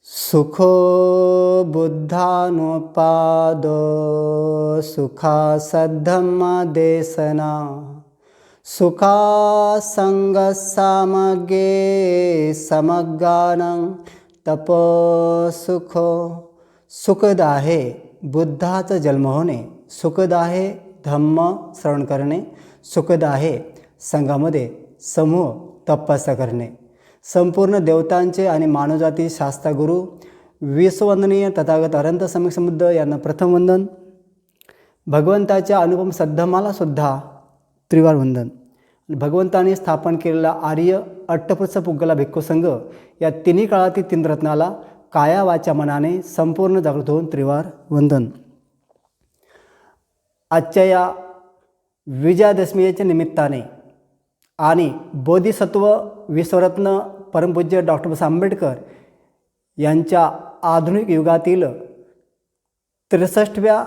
सुखो बुद्धानुपादो सुखा सद्धम्मदेशना सुखा संगसामगे समगानं तपो सुखो. सुखद आहे बुद्धाचा जन्म होणे, सुखद आहे धम्म श्रवण करणे, सुखद आहे संघामध्ये समूह तपस्या करणे. संपूर्ण देवतांचे आणि मानवजाती शास्त्रगुरू विश्ववंदनीय तथागत अनंत सम्यक समुद्ध यांना प्रथम वंदन. भगवंताच्या अनुपम सद्धमाला सुद्धा त्रिवार वंदन. भगवंताने स्थापन केलेला आर्य अट्टपुरुष पुग्गला भिक्खू संघ या तिन्ही काळातील तीन रत्नाला काया वाचा मनाने संपूर्ण जागृत होऊन त्रिवार वंदन. आजच्या या विजयादशमीच्या निमित्ताने आणि बोधिसत्व विश्वरत्न परमपूज्य डॉक्टर बाबासाहेब आंबेडकर यांच्या आधुनिक युगातील 63व्या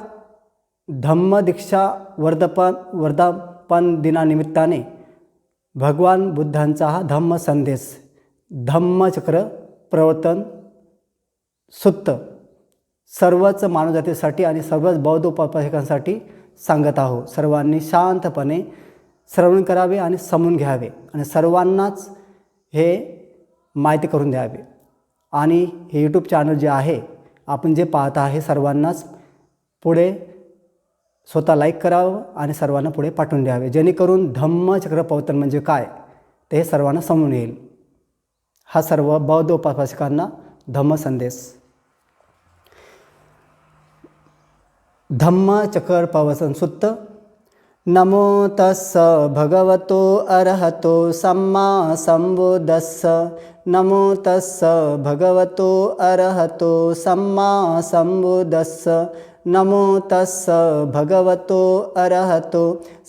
धम्मदीक्षा वर्धापन दिनानिमित्ताने भगवान बुद्धांचा हा धम्म संदेश धम्मचक्र प्रवर्तन सुत्त सर्वच मानवजातीसाठी आणि सर्वच बौद्ध उपासकांसाठी सांगत आहोत. सर्वांनी शांतपणे श्रवण करावे आणि समजून घ्यावे आणि सर्वांनाच हे माहिती करून द्यावे. आणि हे यूट्यूब चॅनल जे आहे आपण जे पाहत आहे सर्वांनाच पुढे स्वतः लाईक करावं आणि सर्वांना पुढे पाठवून द्यावे, जेणेकरून धम्मचक्र प्रवर्तन म्हणजे काय ते हे सर्वांना समजून येईल. हा सर्व बौद्ध उपासकांना धम्म संदेश. धम्मचक्र प्रवर्तन सुत्त. नमो तस्स भगवतो अरहतो सम्मा संबुद्धस्स. नमो तस्स भगवतो अरहतो सम्मा संबुद्धस्स. नमो तस्स भगवतो अरहतो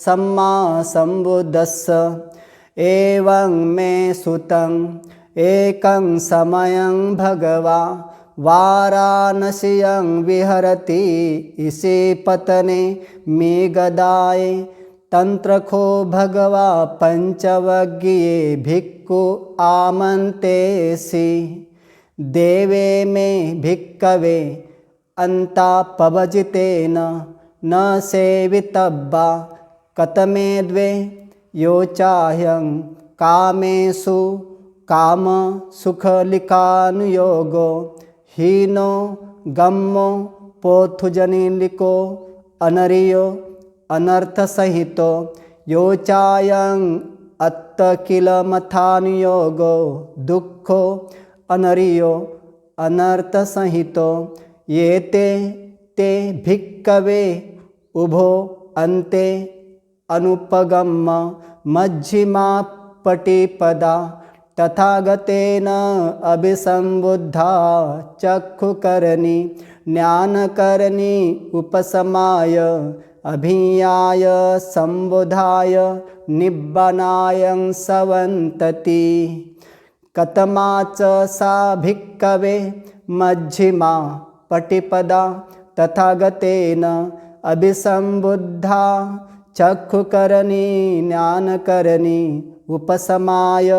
सम्मा संबुद्धस्स. एवं मे सुतं एकं समयं भगवा वाराणस्यां विहरति इसे पतने मेघदाय तंत्रखो भगवा पंचवज्ञे भिक्खु आमन्तेसि. देवे मे भिक्खवे अन्तापभजितेन न सेवितब्बा कतमे द्वे योचाह्यं कामेषु काम सुखलिकानुयोगो हीनो गम्मो पोथुजनिलिको अनरियो अनर्थसहितो योचायं अत्तकिलमथानुयोगो दुःखो अनरियो अनर्थसहितो. येते ते भिक्खवे उभो अन्ते अनुपगम्म मज्जिमा पटिपदा तथागतेन अभिसंबुद्धा चक्षुकरणी ज्ञानकरणी उपशमाय अभियाय संबोधाय निब्बानाय सवन्तति. कतमाच सा भिक्खवे मज्जिमा पटिपदा तथागतेन अभिसंबुद्धा चक्षुकरणी ज्ञानकरणी उपशमाय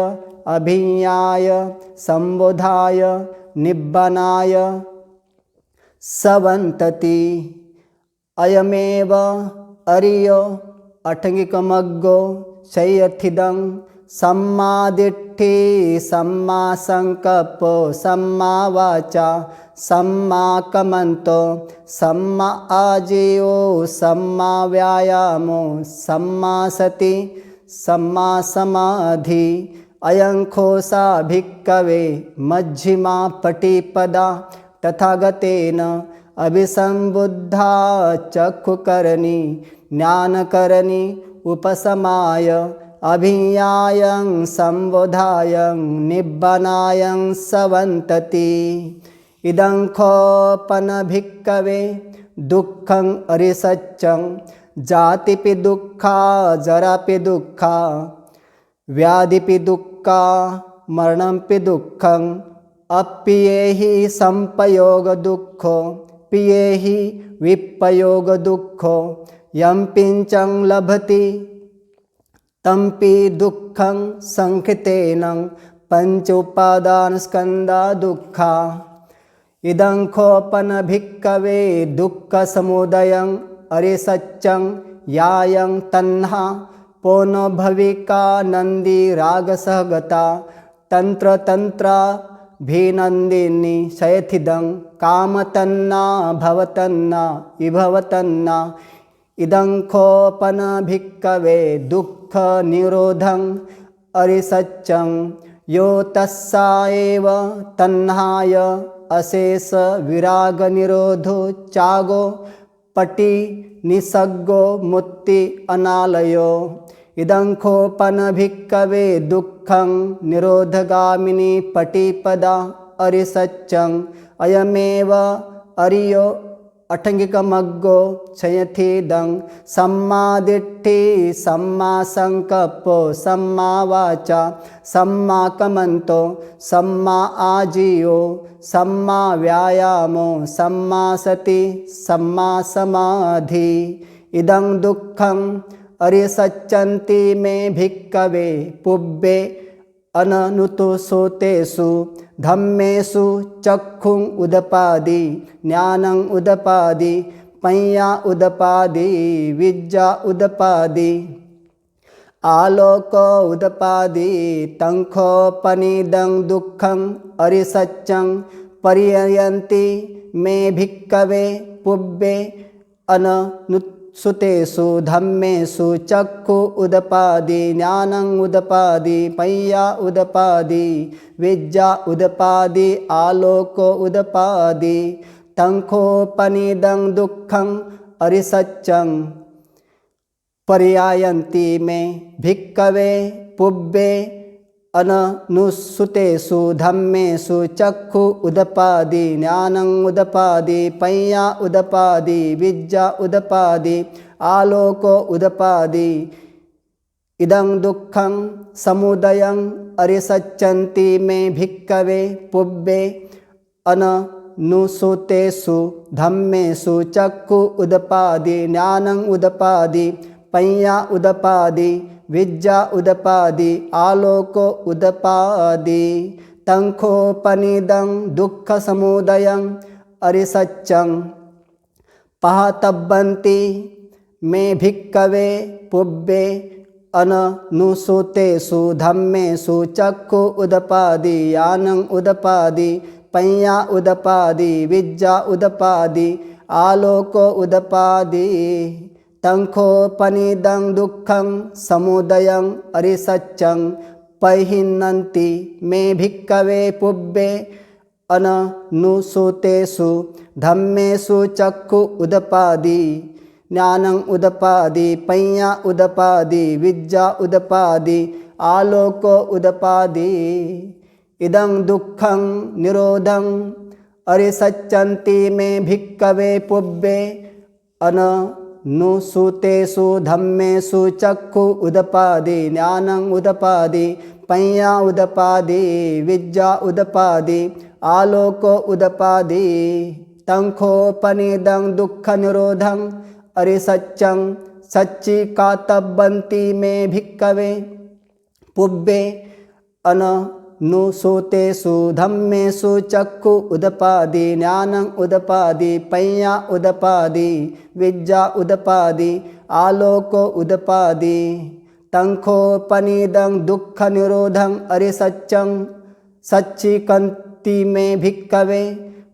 अभियाय संबोधाय निब्बानाय सवन्तति. अयमेव अरियो अठङ्गिकमग्गो शय्यथिदं सम्मादिट्ठि सम्मा संकल्पो सम्मा वाचा सम्मा कमन्तो सम्मा आजीवो सम्मा व्यायामो सम्मा सति सम्मा समाधि. अयंखोसा भिक्खवे मज्जिमा पटिपदा तथागतेन अभिसंबुद्धा चक्षुकरणी ज्ञानकरणी उपशमाय अभियायं संबोधायं निब्बानायं सवन्तति. इदं खोपन भिक्खवे दुःखं अरिसच्चं जातिपि दुःखा जरापि दुःखा व्याधिपि दुःखा मरणंपि दुःखं अप्येहि संपयोग दुःखो पियेहि विपयोग दुःखो यं पिंचं लभति तंपि दुःखं संखितेन पंच उपादान स्कंदा दुःखा. इदं खोपन भिक्कवे दुःखसमुदयं अरिसच्चं यायं तन्हा पोनो भविका नन्दी रागसहगता तन्त्रतन्त्रा भिनन्दिनी शयथिदं कामतन्ना भवतन्ना इभवतन्ना इदं खोपन भिक्कवे दुःखनिरोधं अरिसच्चं यो तस्सा एव तन्हाय अशेष विराग निरोधो चागो पटी निसग्गो मुक्ति अनालयो इदं खोपन भिक्कवे दुःखं निरोधगामिनी पटिपदा अरिसच्चं अयमेव अरियो अठंगिकमग्गो क्षयथिदं सम्मा दिट्ठि सम्मा संकप्पो सम्मा वाचा सम्मा कमन्तो सम्मा आजीवो सम्मा व्यायामो सम्मा सति सम्मा समाधि इदं दुःखं अरिसच्चन्ति मे भिक्कवे पुब्बे अननुतो सोतेषु धम्मेषु चक्षुं उदपादि ज्ञानं उदपादि पञ्या उदपादि विद्या उदपादि आलोक उदपादि तंखोपनिदं दुःखं अरिसच्चं पर्ययन्ति मे भिक्कवे पुब्बे अननुत्सुतेषु धम्मेषु चक्षु उदपादि ज्ञानं उदपादि पञ्या उदपादि विद्या उदपादि आलोक उदपादि तंखोपनिदं दुःखं अरिसच्चं पर्यायन्ति मे भिक्कवे पुब्बे अननुस्सुतेषु धम्मेषु चक्षु उदपादि ज्ञानं उदपादि पञ्या उदपादि विद्या उदपादि आलोक उदपादि इदं दुःखं समुदयं अरिसच्चन्ति मे भिक्कवे पुब्बे अननुस्सुतेषु धम्मेषु चक्षु उदपादि ज्ञानं उदपादि पञ्या उदपादि विद्या उदपादि आलोक उदपादि तंखोपनिदं दुःखसमुदयं अरिसच्चं पहातब्बन्ति मे भिक्कवे पुब्बे अननुसूतेषु धम्मेषु चक्षु उदपादि ज्ञानं उदपादि पञ्या उदपादि विद्या उदपादि आलोक उदपादि तंखोपनिदं दुःखं समुदयं अरिसच्चं पहिनन्ति मे भिक्कवे पुब्बे अननुसूतेषु धम्मेषु चक्षु उदपादि ज्ञानं उदपादि पञ्या उदपादि विद्या उदपादि आलोक उदपादि इदं दुःखं निरोधं अरिसच्चन्ति मे भिक्कवे पुब्बे अननुसूतेषु धम्मेषु चक्षु उदपादि ज्ञानं उदपादि पञ्या उदपादि विद्या उदपादि आलोक उदपादि तंखोपनिदं दुःखनिरोधं अरिसच्चं सच्चिकातब्बन्ति मे भिक्कवे पुब्बे अननुसूतेषु धम्मेषु चक्षु उदपादि ज्ञानं उदपादि पञ्या उदपादि विद्या उदपादि आलोक उदपादि तंखोपनिदं दुःखनिरोधं अरिसच्चं सच्चिकन्ति मे भिक्कवे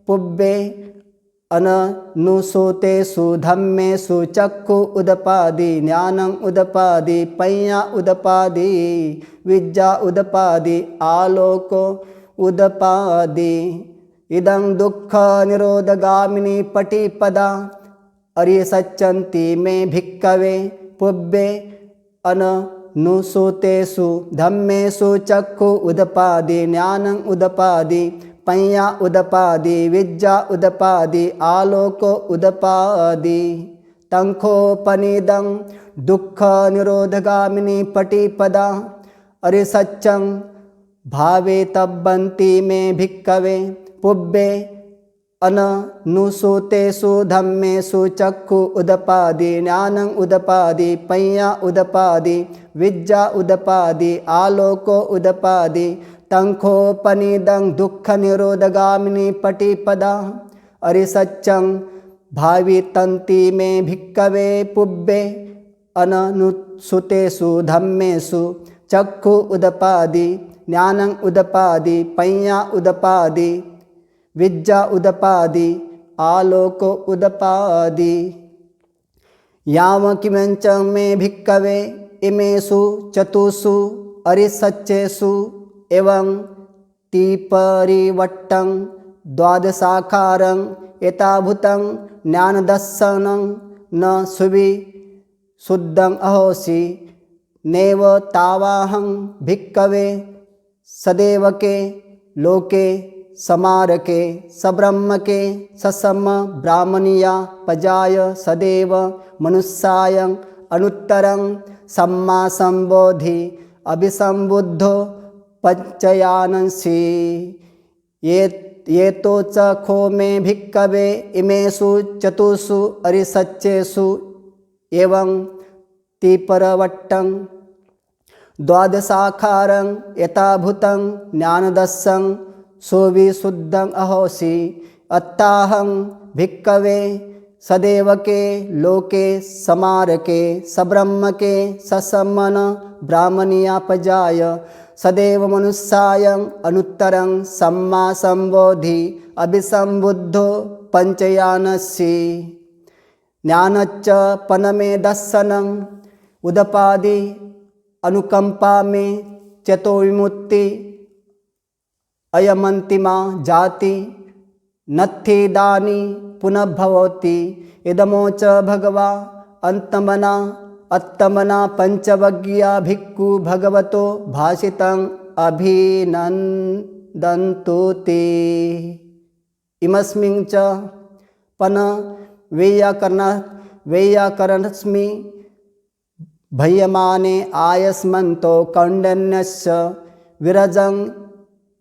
पुब्बे अननुसूतेषु धम्मेषु चक्षु उदपादि ज्ञानं उदपादि पञ्या उदपादि विद्या उदपादि आलोक उदपादि इदं दुःखनिरोधगामिनी पटिपदा अरिसच्चन्ति मे भिक्कवे पुब्बे अननुसूतेषु धम्मेषु चक्षु उदपादि ज्ञानं उदपादि पञ्या उदपादि विद्या उदपादि आलोक उदपादि तंखोपनिदं दुःखनिरोधगामिनी पटिपदा अरिसच्चं भावेतब्बन्ति मे भिक्कवे पुब्बे अननुसूतेषु धम्मेषु चक्षु उदपादि ज्ञानं उदपादि पञ्या उदपादि विद्या उदपादि आलोक उदपादि तंखोपनिदं दुःखनिरोधगामिनी पटिपदा अरिसच्चं भावि तन्ति मे भिक्खवे पुब्बे अननुसुतेषु धम्मेषु चक्षु उदपादि ज्ञानं उदपादि पञ्या उदपादि विद्या उदपादि आलोको उदपादि यावकिमञ्च मे भिक्खवे इमेषु चतुषु अरिसच्चेषु एवं तिपरिवट्टं द्वादशाकारं यथाभूतं ज्ञानदर्शनं न शुद्धं अहोसि नैव तावाहं भिक्खवे सदेवके लोके समारके सब्रह्मके ससम ब्राह्मणीया पजाय सदेव मनुष्यायं अनुत्तरं सम्मा संबोधि अभिसंबुद्धो पंचयानंसि ये तो च खो मे भिक्खवे इमेषु चतुषु अरिसच्चेषु एवं तिपरवट्टं द्वादशाकारं यथाभूतं ज्ञानदर्शनं सुविशुद्धं अहोसि अत्ताहं भिक्खवे सदेवके लोके समारके सब्रह्मके ससमन ब्राह्मणीया पजाय सदेव मनुष्यायं अनुत्तरं सम्मा संबोधि अभिसंबुद्धो पंचयानसि ज्ञानच्च पनमे दर्शनं उदपादि अनुकंपा में चतो विमुक्ति अयमंतिमा जाति नत्थि दानी पुनः भवति इदमोच भगवा अंतमना अत्तमना पंचवज्ञा भिक्खु भगवतो भाषितं अभिनन्दन्तु ते इमस्मिन् च पन वैयाकरणस्मि भयमाने आयस्मन्तो कौण्डिन्यस्य विरजं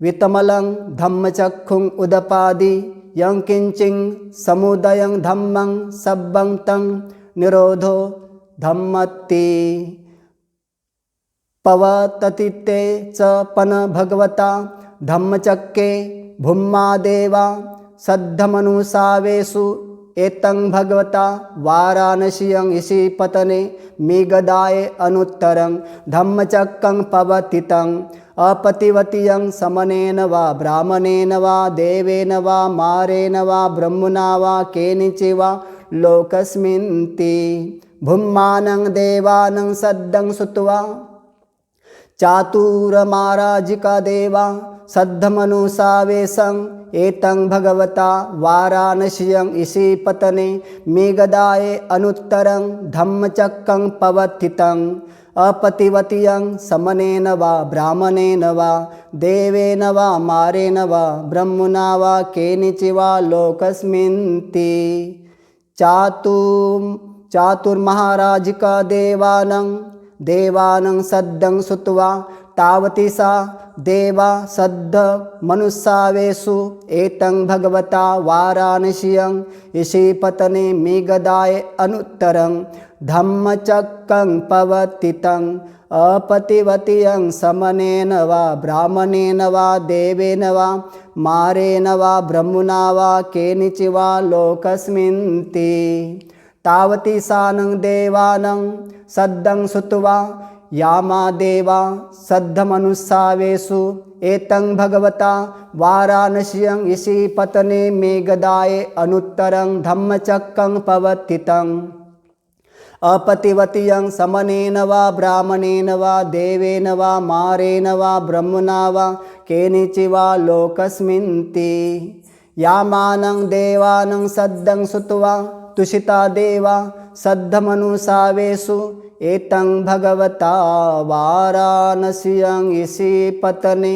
वितमलं धम्मचक्षुं उदपादि यं किंचिं समुदयं धम्मं सब्बं तं निरोधो धम्मति पवतति ते च पन भगवता धम्मचक्के भूम्मा देवा सद्धमनुसावेषु एतं भगवता वाराणस्यं ईशिपतने मेघदाये अनुत्तरं धम्मचक्रं पवतितं अपतिवतियं समनेन वा ब्राह्मणेन वा देवेन वा मारेण वा ब्रह्मणा वा केनचिवा लोकस्मिन्ति भूम्मानं देवानं सद्धं सुत्वा चातुरमाराजिका देवा सद्धमनुसावेशं एतं भगवता वाराणस्यं ईशिपतने मेघदाये अनुत्तरं धम्मचक्रं पवतितं अपतिवतियं समनेन वा ब्राह्मणेन वा देवेन वा मारेण वा ब्रह्मणा वा केनचिवा लोकस्मिन्ति चातुर्महाराजिका देवानं सद्धं सुत्वा तावती सा देवा सद्ध मनुष्यावेषु एतं भगवता वाराणस्यं ईशिपतने मेघदाये अनुत्तरं धम्मचक्रं पवतितं अपतिवतियं समनेन वा ब्राह्मणेन वा देवेन वा मारेण वा ब्रह्मणा वा केनचिवा लोकस्मिन्ति तावती सानं देवानं सद्धं सुत्वा यामा देवा सद्धमनुसावेषु एतं भगवता वाराणस्यं ईशिपतने मेघदाये अनुत्तरं धम्मचक्रं पवतितं अपतिवतियं समनेन वा ब्राह्मणेन वा देवेन वा मारेण वा ब्रह्मणा वा केनचिवा लोकस्मिन्ति यामानं देवानं सद्धं सुत्वा तुषिता देवा सद्धमनुसावेषु एतं भगवता वाराणस्यं ईशिपतने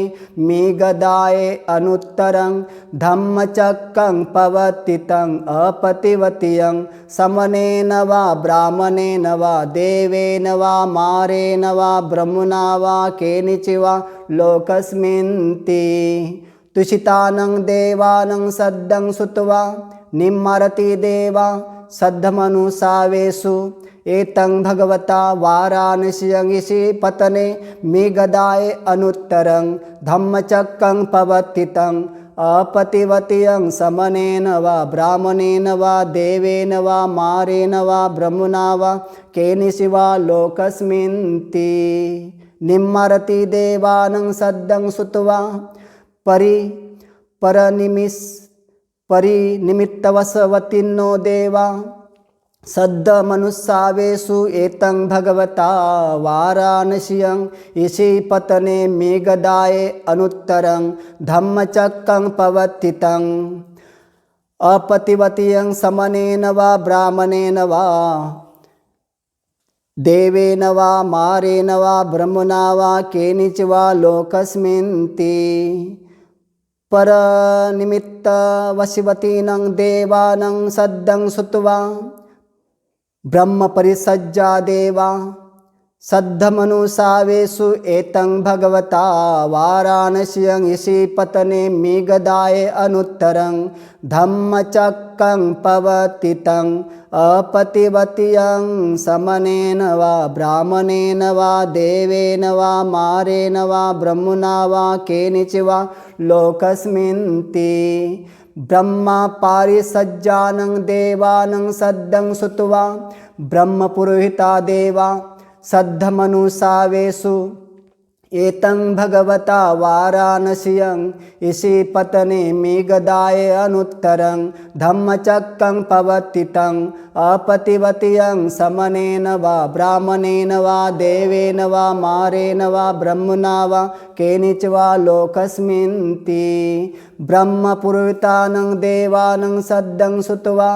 मेघदाये अनुत्तरं धम्मचक्रं पवतितं अपतिवतियं समनेन वा ब्राह्मणेन वा देवेन वा मारेण वा ब्रह्मणा वा केनचिवा लोकस्मिन्ति तुषितानं देवानं सद्धं सुत्वा निम्मरति देवा सद्धमनुसावेषु एतं भगवता वाराणस्यं ईशिपतने मेघदाय अनुत्तरं धम्मचक्रं पवर्तितं अपतिवत्यं समनेन वा ब्राह्मणेन वा देवेन वा मारेण वा ब्रह्मणा वा केनिषि वा लोकस्मिन्ति निम्मरति देवानं सद्दं सुत्वा परिनिमित्तवसवतिन्नो देवा सद्दमनुस्सावेषु एतं भगवता वाराणस्यं ईशिपतने मेघदाय अनुत्तरं धम्मचक्रं पवर्तितं अपतिवत्यं समनेन वा ब्राह्मणेन वा देवेन वा मारेण वा ब्रह्मणा वा केनिचि वा लोकस्मिन्ति परनिमित्तवशिवतीनं देवानं सद्दं सुत्वा ब्रह्मपरिसज्जा देवा सद्धमनुसावेषु एतं भगवता वाराणस्यं ईशिपतने मेघदाय अनुत्तरं धम्मचक्रं पवर्तितं अपतिवत्यं समनेन वा ब्राह्मणेन वा देवेन वा मारेण वा ब्रह्मणा वा केनिचि वा लोकस्मिन्ति ब्रह्मा पारिसज्जानं देवानं सद्दं सुत्वा ब्रह्मपुरोहिता देवा सद्धमनुसावेषु एतं भगवता वाराणस्यं ईशिपतने मेघदाय अनुत्तरं धम्मचक्रं पवर्तितं अपतिवत्यं समनेन वा ब्राह्मणेन वा देवेन वा मारेण वा ब्रह्मणा वा केनिचि वा लोकस्मिन्ति ब्रह्मपुरोहितानं देवानं सद्दं सुत्वा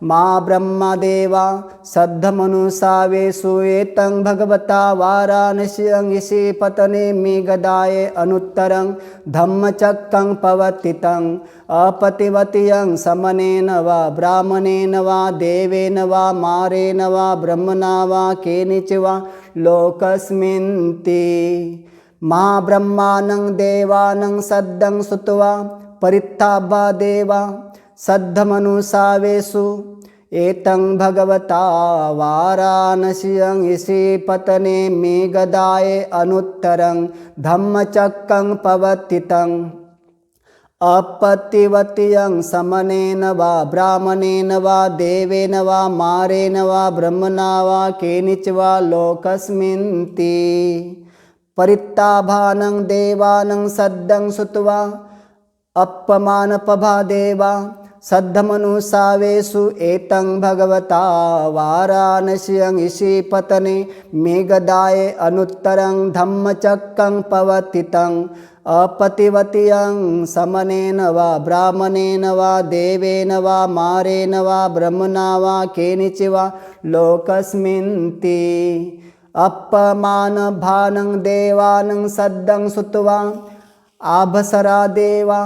मा ब्रह्मदेवा सद्धमनुसावेषु एतं भगवता वाराणस्यं ईशिपतने मेघदाय अनुत्तरं धम्मचक्रं पवर्तितं अपतिवत्यं समनेन वा ब्राह्मणेन वा देवेन वा मारेण वा ब्रह्मणा वा केनिचि वा लोकस्मिन्ति महाब्रह्मानं देवानं सद्दं सुत्वा परित्ताभा देवा सद्धमनुसावेषु एतं भगवता वाराणस्यं ईशिपतने मेघदाय अनुत्तरं धम्मचक्रं पवर्तितं अपतिवत्यं समनेन वा ब्राह्मणेन वा देवेन वा मारेण वा ब्रह्मणा वा केनिचि वा लोकस्मिन्ति परित्ताभानं देवानं सद्दं सुत्वा अपमानपभा देवा सद्धमनुसावेषु एतं भगवता वाराणस्यं ईशिपतने मेघदाय अनुत्तरं धम्मचक्रं पवर्तितं अपतिवत्यं समनेन वा ब्राह्मणेन वा देवेन वा मारेण वा ब्रह्मणा वा केनिचि वा लोकस्मिन्ति अपमानभानं देवानं सद्दं सुत्वा आभसरा देवा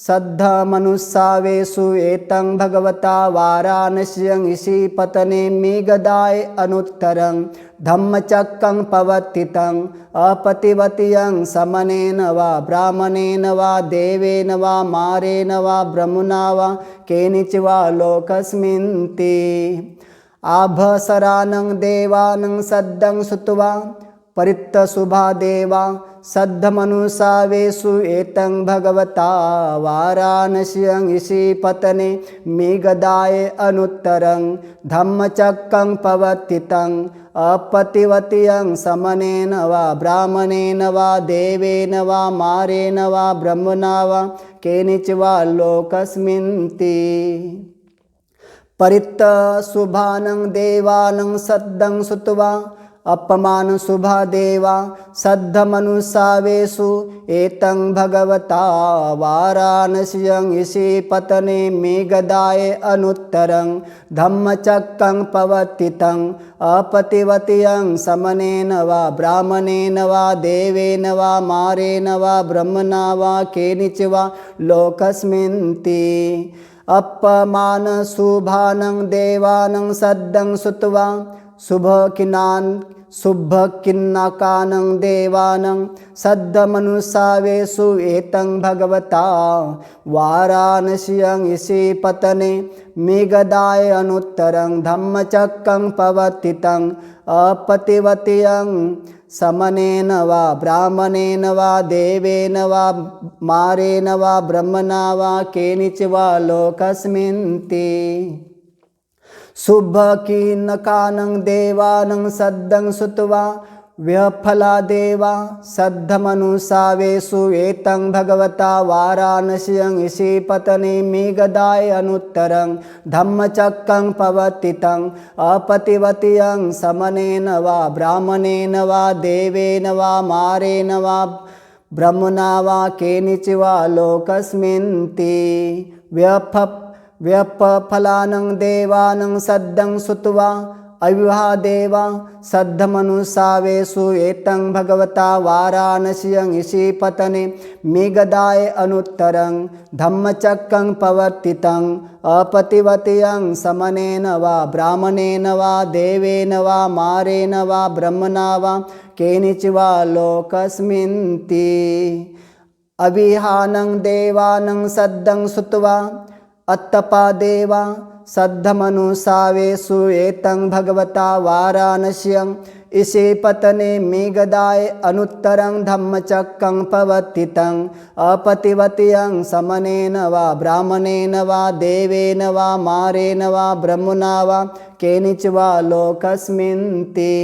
सद्धमनुसावेषु एतं भगवता वाराणस्यं ईशिपतने मेघदाय अनुत्तरं धम्मचक्रं पवर्तितं अपतिवत्यं समनेन वा ब्राह्मणेन वा देवेन वा मारेण वा ब्रह्मणा वा केनिचि वा लोकस्मिन्ति आभसरानं देवानं सद्दं सुत्वा परित्तशुभा देवा सद्धमनुसावेषु एतं भगवता वाराणस्यं ईशिपतने मेघदाय अनुत्तरं धम्मचक्रं पवर्तितं अपतिवत्यं समनेन वा ब्राह्मणेन वा देवेन वा मारेण वा ब्रह्मणा वा केनिचि वा लोकस्मिन्ति परित्तशुभानं देवानं सद्दं सुत्वा अपमानशुभा देवा सद्धमनुसावेषु एतं भगवता वाराणस्यं ईशिपतने मेघदाय अनुत्तरं धम्मचक्रं पवर्तितं अपतिवत्यं समनेन वा ब्राह्मणेन वा देवेन वा मारेण वा ब्रह्मणा वा केनिचि वा लोकस्मिन्ति अपमानशुभानं देवानं सद्दं सुत्वा शुभकिन्नकानं देवानं सद्धमनुसावेषु एतं भगवता वाराणस्यां ईशिपतने मेघदाय अनुत्तरं धम्मचक्रं पवर्तितं अपतिवत्यं समनेन वा ब्राह्मणेन वा देवेन वा मारेण वा ब्रह्मणा वा केनचिवा लोकस्मिन्ति शुभकिन्नकानं देवानं सद्धं श्रुत्वा व्यफला देवा सद्धमनुसावेषु एतं भगवता वाराणस्यां ईशिपतने मेघदाय अनुत्तरं धम्मचक्रं पवर्तितं अपतिवत्यं समनेन वा ब्राह्मणेन वा देवेन वा मारेण वा ब्रह्मणा वा केनचिवा लोकस्मिन्ति व्यफलानं देवानं सद्धं श्रुत्वा अविवाह देवा सद्धमनुसावेषु एतं भगवता वाराणस्यां ईशिपतने मेघदाय अनुत्तरं धम्मचक्रं पवर्तितं अपतिवत्यं समनेन वा ब्राह्मणेन वा देवेन वा मारेण वा ब्रह्मणा वा केनचिवा लोकस्मिन्ति अविहानं देवानं सद्धं श्रुत्वा अत्तपा देवा सद्धमनुसावेषु एतं भगवता वाराणस्यां ईशिपतने मेघदाय अनुत्तरं धम्मचक्रं पवर्तितं अपतिवत्यं समनेन वा ब्राह्मणेन वा देवेन वा मारेण वा ब्रह्मणा वा केनचिवा लोकस्मिन्ति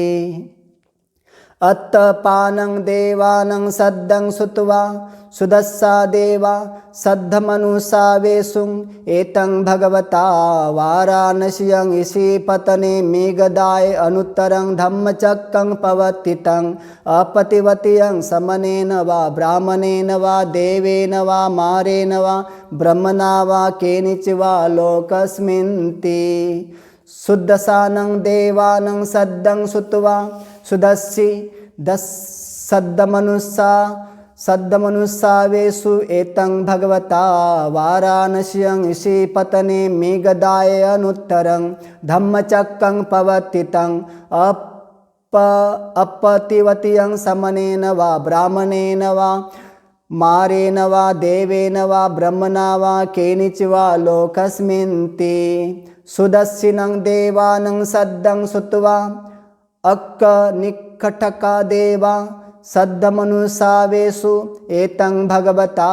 अत्तपानं देवानं सद्धं श्रुत्वा सुदस्सा देवा सद्धमनुसावेषु एतं भगवता वाराणस्यां ईशिपतने मेघदाय अनुत्तरं धम्मचक्रं पवर्तितं अपतिवत्यं समनेन वा ब्राह्मणेन वा देवेन वा मारेण वा ब्रह्मणा वा केनचिवा लोकस्मिन्ति सुदस्सानं देवानं सद्धं श्रुत्वा सुदस्सी सद्धमनुसावेषु एतं भगवता वाराणस्यां ईशिपतने मेघदाय अनुत्तरं धम्मचक्रं पवर्तितं अपतिवत्यं समनेन वा ब्राह्मणेन वा मारेण वा देवेन वा ब्रह्मणा वा केनचिवा लोकस्मिन्ति सुदस्सिनं देवानं सद्धं श्रुत्वा अक्कनिकटका देवा सद्धमनुसावेषु एतं भगवता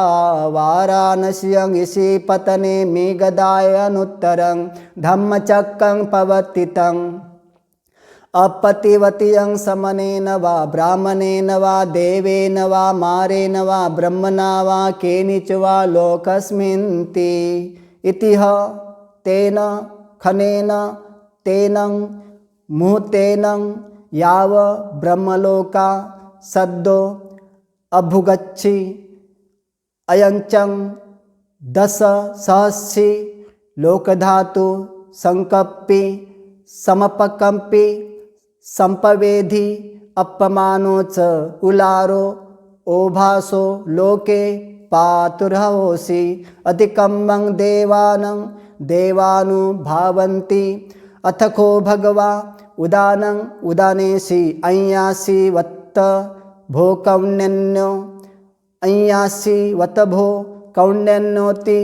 वाराणस्यां ईशिपतने मेघदाय अनुत्तरं धम्मचक्रं पवर्तितं अपतिवत्यं समनेन वा ब्राह्मणेन वा देवेन वा मारेण वा ब्रह्मणा वा केनचिवा लोकस्मिन्ति इतिह तेन खनेन तेनं मुहूर्तेन याव ब्रह्मलोका सद्दो अभुगच्छि अयञ्चं दशसहस्रि लोकधातु संकप्पि समपकम्पि संपवेधि अपमानो च उलारो ओभासो लोके पातुर्हवसि अधिकम्मं देवानुभावन्ति अथको भगवा उदानं उदानेसि अय्यासि वत्त भो कौण्यन्यो अय्यासि वत भो कौण्यन्योति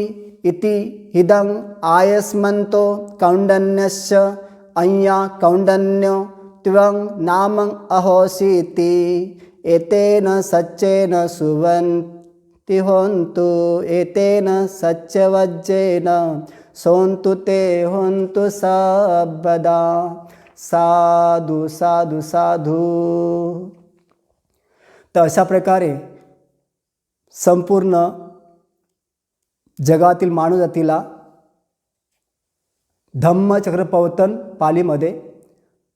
इति हिदं आयस्मन्तो कौण्डन्यस्य अय्या कौण्डन्यो त्वं नामं अहोसीति एतेन सच्चेन सुवन्ति होन्तु एतेन सच्चवज्जेन सोन्तु ते होन्तु सर्वदा साधु साधु साधु। तर अशा प्रकारे संपूर्ण जगातील मानवजातीला धम्मचक्रप्रवर्तन पालीमध्ये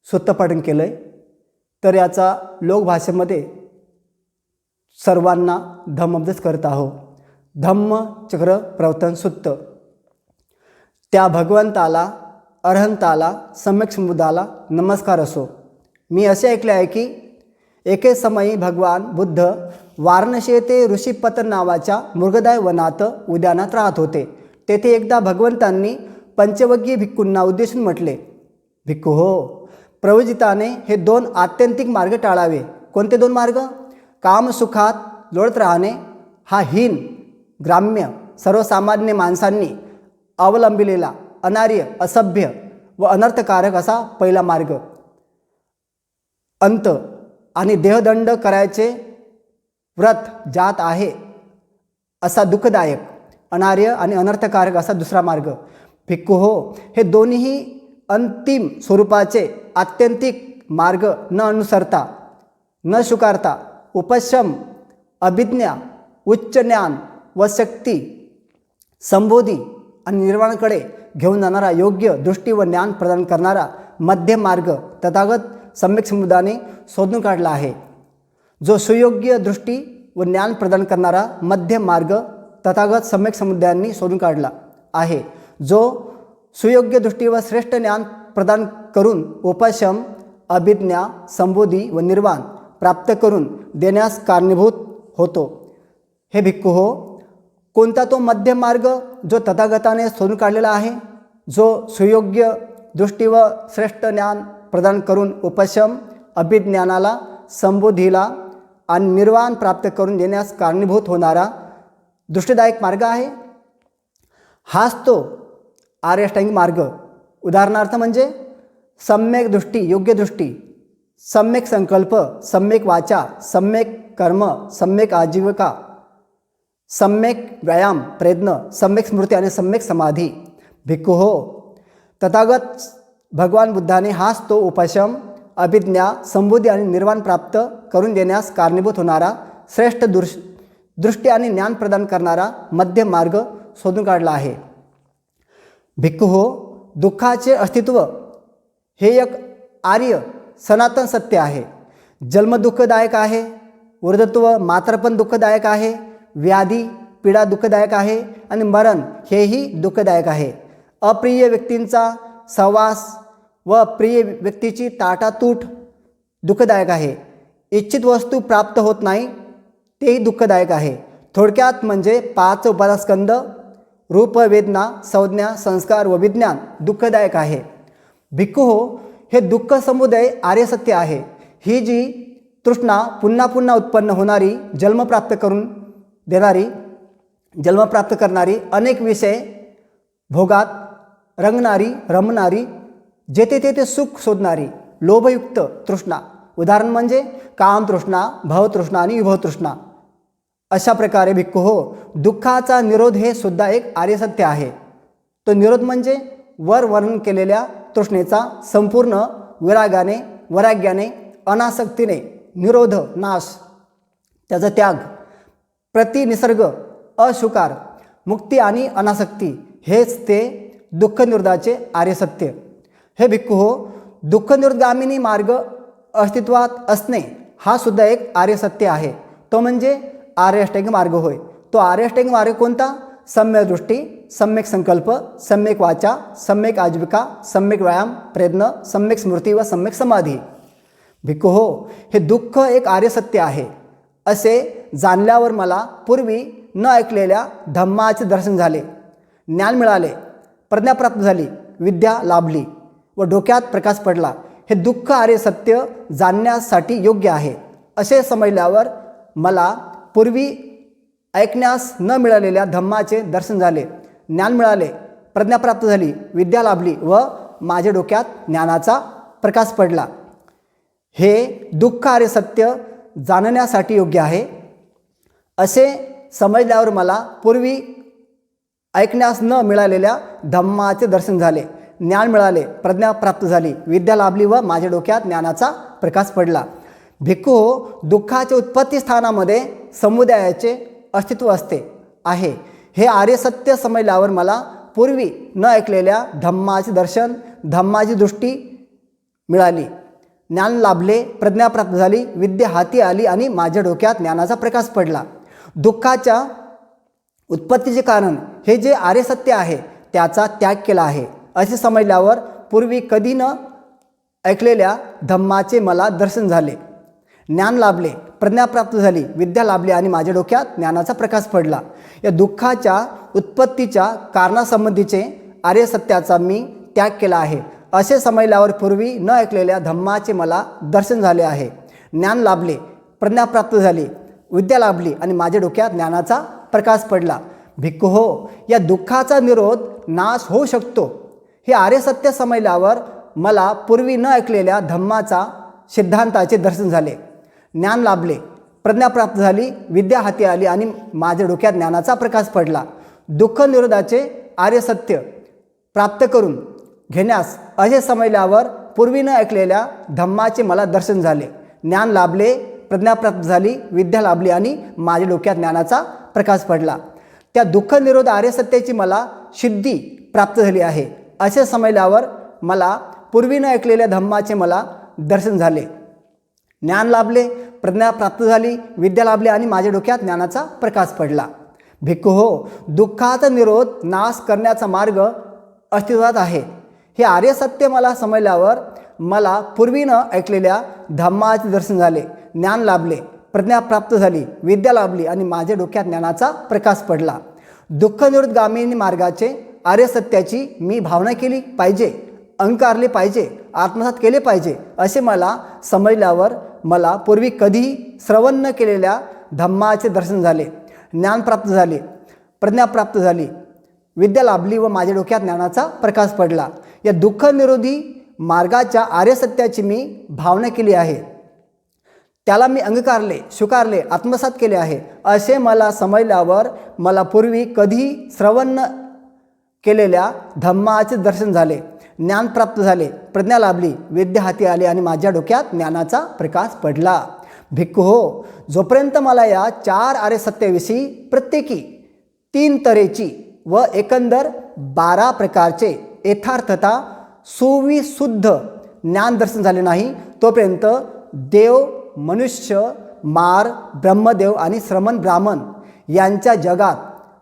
सूत्रपाठन केलं आहे। तर याचा लोकभाषेमध्ये सर्वांना धम्मोपदेश करत आहोत। धम्मचक्रप्रवर्तन सूत्र त्या भगवंताला अरहंताला सम्यक समुदाला नमस्कार असो। मी असे ऐकले आहे की एके समयी भगवान बुद्ध वाराणसी येथे ऋषीपतन नावाच्या मृगदाय वनात उद्यानात राहत होते। तेथे एकदा भगवंतांनी पंचवग्गी भिक्खूंना उद्देशून म्हटले, भिक्खू हो, प्रवजिताने हे दोन आत्यंतिक मार्ग टाळावे. कोणते दोन मार्ग? कामसुखात लोळत राहणे हा हीन, ग्राम्य, सर्वसामान्य माणसांनी अवलंबिलेला अनार्य, असभ्य व अनर्थकारक असा पहिला मार्ग. अंत आणि देहदंड करायचे व्रत जात आहे असा दुःखदायक, अनार्य आणि अनर्थकारक असा दुसरा मार्ग. भिक्खू हो, हे दोन्हीही अंतिम स्वरूपाचे आत्यंतिक मार्ग न अनुसरता, न स्वीकारता उपशम, अभिज्ञा, उच्च ज्ञान व शक्ती, संबोधी आणि निर्वाणाकडे घेऊन जाणारा, योग्य दृष्टी व ज्ञान प्रदान करणारा मध्य मार्ग तथागत सम्यक समुदायाने शोधून काढला आहे. जो सुयोग्य दृष्टी व ज्ञान प्रदान करणारा मध्य मार्ग तथागत सम्यक समुदायांनी शोधून काढला आहे. जो सुयोग्य दृष्टी व श्रेष्ठ ज्ञान प्रदान करून उपशम, अभिज्ञा, संबोधी व निर्वाण प्राप्त करून देण्यास कारणीभूत होतो. हे भिक्खू हो, कोणता तो मध्य मार्ग जो तथागताने शोधून काढलेला आहे, जो सुयोग्य दृष्टी व श्रेष्ठ ज्ञान प्रदान करून उपशम, अभिज्ञानाला, संबोधीला आणि निर्वाण प्राप्त करून देण्यास कारणीभूत होणारा दृष्टीदायक मार्ग आहे. हाच तो आर्य अष्टांगिक मार्ग. उदाहरणार्थ म्हणजे सम्यक दृष्टी, योग्य दृष्टी, सम्यक संकल्प, सम्यक वाचा, सम्यक कर्म, सम्यक आजीविका, सम्यक व्यायाम, प्रयत्न, सम्यक स्मृती आणि सम्यक समाधी. भिक्खू हो, तथागत भगवान बुद्धाने हाच तो उपशम, अभिज्ञा, संबोधी आणि निर्वाण प्राप्त करून देण्यास कारणीभूत होणारा श्रेष्ठ दृष्टी आणि ज्ञान प्रदान करणारा मध्य मार्ग शोधून काढला आहे. भिक्खू हो, दुःखाचे अस्तित्व हे एक आर्य सनातन सत्य आहे. जन्म दुःखदायक आहे, वृद्धत्व मात्रपण दुःखदायक आहे, व्याधी पीडा दुःखदायक आहे आणि मरण हेही दुःखदायक आहे. अप्रिय व्यक्तींचा सहवास व प्रिय व्यक्तीची ताटातूट दुःखदायक आहे. इच्छित वस्तू प्राप्त होत नाही तेही दुःखदायक आहे. थोडक्यात म्हणजे 5 उपादानस्कंद रूप, वेदना, संज्ञा, संस्कार व विज्ञान दुःखदायक आहे. भिक्खू हो, हे दुःख समुदय आर्य सत्य आहे. ही जी तृष्णा पुन्हा पुन्हा उत्पन्न होणारी, जन्म प्राप्त करून देणारी, जन्म प्राप्त करणारी, अनेक विषय भोगात रंगणारी, रमणारी, जेथे तेथे सुख शोधणारी लोभयुक्त तृष्णा. उदाहरण म्हणजे कामतृष्णा, भवतृष्णा आणि विभवतृष्णा. अशा प्रकारे भिक्खू हो, दुःखाचा निरोध हे सुद्धा एक आर्य सत्य आहे. तो निरोध म्हणजे वर वर्णन केलेल्या तृष्णेचा संपूर्ण विरागाने, वैराग्याने, अनासक्तीने निरोध, नाश, त्याचा त्याग, प्रतिनिसर्ग, अस्वीकार, मुक्ती आणि अनासक्ती हेच ते दुःखनिरोधाचे आर्य सत्य. हे भिक्खू हो, दुःखनिरोधगामिनी मार्ग अस्तित्वात असणे हा सुद्धा एक आर्य सत्य आहे. तो म्हणजे आर्य अष्टांगिक मार्ग होय. तो आर्य अष्टांगिक मार्ग कोणता? सम्यक दृष्टी, सम्यक संकल्प, सम्यक वाचा, सम्यक आजीविका, सम्यक व्यायाम, प्रयत्न, सम्यक स्मृती व सम्यक समाधी. भिक्खू हो, हे दुःख एक आर्य सत्य आहे असे जाणल्यावर मला पूर्वी न ऐकलेल्या धम्माचे दर्शन झाले, ज्ञान मिळाले, प्रज्ञा प्राप्त झाली, विद्या लाभली व डोक्यात प्रकाश पडला. हे दुःख आर्य सत्य जाणण्यासाठी योग्य आहे असे समजल्यावर मला पूर्वी ऐकण्यास न मिळालेल्या धम्माचे दर्शन झाले, ज्ञान मिळाले, प्रज्ञा प्राप्त झाली, विद्या लाभली व माझ्या डोक्यात ज्ञानाचा प्रकाश पडला. हे दुःख आर्य सत्य जाणण्यासाठी योग्य आहे असे समजल्यावर मला पूर्वी ऐकण्यास न मिळालेल्या धम्माचे दर्शन झाले, ज्ञान मिळाले, प्रज्ञा प्राप्त झाली, विद्या लाभली व माझ्या डोक्यात ज्ञानाचा प्रकाश पडला. भिक्खू हो, दुःखाच्या उत्पत्ती स्थानामध्ये समुदायाचे अस्तित्व असते आहे. हे आर्य सत्य समजल्यावर मला पूर्वी न ऐकलेल्या धम्माचे दर्शन, धम्माची दृष्टी मिळाली, ज्ञान लाभले, प्रज्ञा प्राप्त झाली, विद्या हाती आली आणि माझ्या डोक्यात ज्ञानाचा प्रकाश पडला. दुःखाच्या उत्पत्तीचे कारण हे जे आर्य सत्य आहे त्याचा त्याग केला आहे असे समजल्यावर पूर्वी कधी न ऐकलेल्या धम्माचे मला दर्शन झाले, ज्ञान लाभले, प्रज्ञा प्राप्त झाली, विद्या लाभली आणि माझ्या डोक्यात ज्ञानाचा प्रकाश पडला. या दुःखाच्या उत्पत्तीच्या कारणासंबंधीचे आर्य सत्याचा मी त्याग केला आहे असे समजल्यावर पूर्वी न ऐकलेल्या धम्माचे मला दर्शन झाले आहे. ज्ञान लाभले, प्रज्ञा प्राप्त झाली, विद्या लाभली आणि माझ्या डोक्यात ज्ञानाचा प्रकाश पडला. भिक्खू हो, या दुःखाचा निरोध नाश होऊ शकतो हे आर्य सत्य समजल्यावर मला पूर्वी न ऐकलेल्या धम्माचा सिद्धांताचे दर्शन झाले. ज्ञान लाभले, प्रज्ञा प्राप्त झाली, विद्या हाती आली आणि माझ्या डोक्यात ज्ञानाचा प्रकाश पडला. दुःख निरोधाचे आर्य सत्य प्राप्त करून घेण्यास असे समजल्यावर पूर्वी न ऐकलेल्या धम्माचे मला दर्शन झाले. ज्ञान लाभले, प्रज्ञा प्राप्त झाली, विद्या लाभली आणि माझ्या डोक्यात ज्ञानाचा प्रकाश पडला. त्या दुःख निरोध आर्य सत्याची मला सिद्धी प्राप्त झाली आहे असे समजल्यावर मला पूर्वी न ऐकलेल्या धम्माचे मला दर्शन झाले. ज्ञान लाभले, प्रज्ञा प्राप्त झाली, विद्या लाभली आणि माझ्या डोक्यात ज्ञानाचा प्रकाश पडला. भिक्खू हो, दुःखाचा निरोध नाश करण्याचा मार्ग अस्तित्वात आहे हे आर्य सत्य मला समजल्यावर मला पूर्वी न ऐकलेल्या धम्माचे दर्शन झाले. ज्ञान लाभले, प्रज्ञा प्राप्त झाली, विद्या लाभली आणि माझ्या डोक्यात ज्ञानाचा प्रकाश पडला. दुःख निरोधगामिनी मार्गाचे आर्य सत्याची मी भावना केली पाहिजे, अंगीकारले पाहिजे, आत्मसात केले पाहिजे असे मला समजल्यावर मला पूर्वी कधीही श्रवण न केलेल्या धम्माचे दर्शन झाले. ज्ञान प्राप्त झाले, प्रज्ञा प्राप्त झाली, विद्या लाभली व माझ्या डोक्यात ज्ञानाचा प्रकाश पडला. या दुःख निरोधी मार्गाच्या आर्य सत्याची मी भावना केली आहे, त्याला मी अंगीकारले, स्वीकारले, आत्मसात केले आहे असे मला समजल्यावर मला पूर्वी कधीही श्रवण न केलेल्या धम्माचे दर्शन झाले. ज्ञान प्राप्त झाले, प्रज्ञा लाभली, विद्या हाती आली आणि माझ्या डोक्यात ज्ञानाचा प्रकाश पडला. भिक्खू हो, जोपर्यंत मला या 4 आर्य सत्याविषयी प्रत्येकी 3 तऱ्हेची व एकंदर 12 प्रकारचे यथार्थता सुविशुद्ध ज्ञान दर्शन झाले नाही तोपर्यंत देव, मनुष्य, मार, ब्रह्मदेव आणि श्रमण ब्राह्मण यांच्या जगात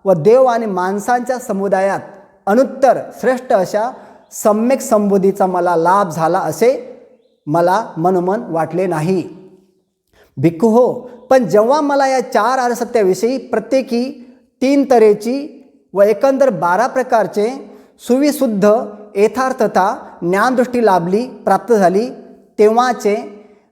व देव आणि माणसांच्या समुदायात अनुत्तर श्रेष्ठ अशा सम्यक संबोधीचा मला लाभ झाला असे मला मनोमन वाटले नाही. भिक्खू हो, पण जेव्हा मला या 4 आर्य सत्याविषयी प्रत्येकी 3 तऱ्हेची व एकंदर 12 प्रकारचे सुविशुद्ध यथार्थता ज्ञानदृष्टी लाभली, प्राप्त झाली, तेव्हाचे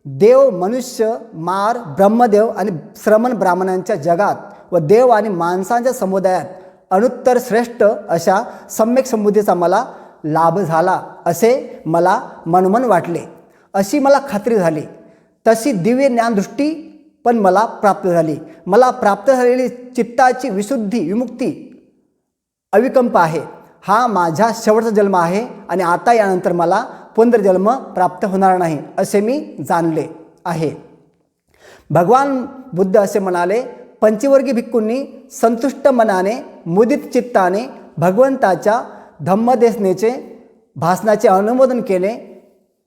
देव, मनुष्य, मार, ब्रह्मदेव आणि श्रमण ब्राह्मणांच्या जगात व देव आणि माणसांच्या समुदायात अनुत्तर श्रेष्ठ अशा सम्यक संबुद्धीचा मला लाभ झाला असे मला मनोमन वाटले. अशी मला खात्री झाली. तशी दिव्य ज्ञानदृष्टी पण मला प्राप्त झाली. मला प्राप्त झालेली चित्ताची विशुद्धी, विमुक्ती अविकंप आहे. हा माझा शेवटचा जन्म आहे आणि आता यानंतर मला पुनर्जन्म प्राप्त होणार नाही असे मी जाणले आहे. भगवान बुद्ध असे म्हणाले, पंचवर्गीय भिक्खूंनी संतुष्ट मनाने, मुदित चित्ताने भगवंताच्या धम्मदेशनेचे भाषणाचे अनुमोदन केले.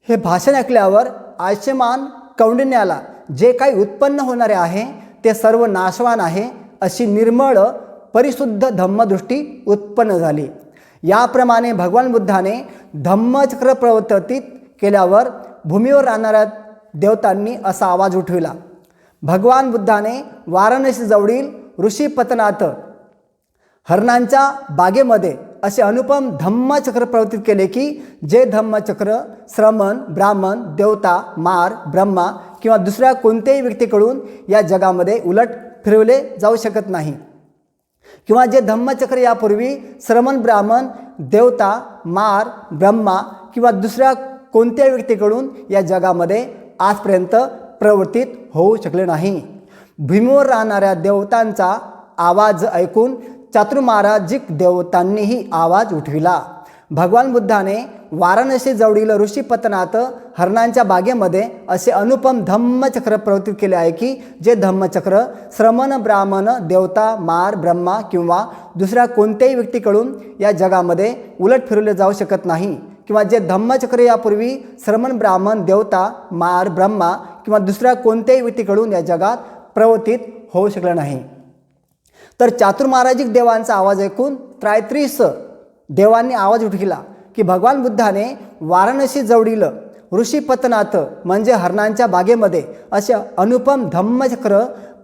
हे भाषण ऐकल्यावर आयुष्यमान कौंडिन्याला जे काही उत्पन्न होणारे आहे ते सर्व नाशवान आहे अशी निर्मळ परिशुद्ध धम्मदृष्टी उत्पन्न झाली. याप्रमाणे भगवान बुद्धाने धम्मचक्र प्रवर्तित केल्यावर भूमीवर राहणाऱ्या देवतांनी असा आवाज उठविला. भगवान बुद्धाने वाराणसी जवळील ऋषीपतनाथ हरणांच्या बागेमध्ये असे अनुपम धम्मचक्र प्रवर्तित केले की जे धम्मचक्र श्रमण, ब्राह्मण, देवता, मार, ब्रह्मा किंवा दुसऱ्या कोणत्याही व्यक्तीकडून या जगामध्ये उलट फिरवले जाऊ शकत नाही. किंवा जे धम्मचक्र यापूर्वी श्रमण, ब्राह्मण, देवता, मार, ब्रह्मा किंवा दुसऱ्या कोणत्याही व्यक्तीकडून या जगामध्ये आजपर्यंत प्रवर्तित होऊ शकले नाही. भूमीवर राहणाऱ्या देवतांचा आवाज ऐकून चातुर्माराजिक देवतांनीही आवाज उठविला. भगवान बुद्धाने वाराणसी जवळील ऋषीपतनाथ हरणांच्या बागेमध्ये असे अनुपम धम्मचक्र प्रवर्तित केले आहे की जे धम्मचक्र श्रमण, ब्राह्मण, देवता, मार, ब्रह्मा किंवा दुसऱ्या कोणत्याही व्यक्तीकडून या जगामध्ये उलट फिरवले जाऊ शकत नाही. किंवा जे धम्मचक्र यापूर्वी श्रमण, ब्राह्मण, देवता, मार, ब्रह्मा किंवा दुसऱ्या कोणत्याही व्यक्तीकडून या जगात प्रवर्तित होऊ शकले नाही. तर चातुर्माराजिक देवांचा आवाज ऐकून त्रैत्रिस देवांनी आवाज उठविला की भगवान बुद्धाने वाराणसी जवळील ऋषीपतनाथ म्हणजे हरणांच्या बागेमध्ये असे अनुपम धम्मचक्र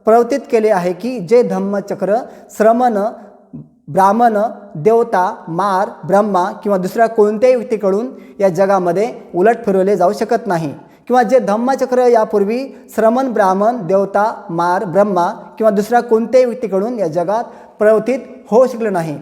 प्रवर्तित केले आहे की जे धम्मचक्र श्रमण, ब्राह्मण, देवता, मार, ब्रह्मा किंवा दुसऱ्या कोणत्याही व्यक्तीकडून या जगामध्ये उलट फिरवले जाऊ शकत नाही. किंवा जे धम्मचक्र यापूर्वी श्रमण, ब्राह्मण, देवता, मार, ब्रह्मा किंवा दुसऱ्या कोणत्याही व्यक्तीकडून या जगात प्रवर्तित होऊ शकले नाही.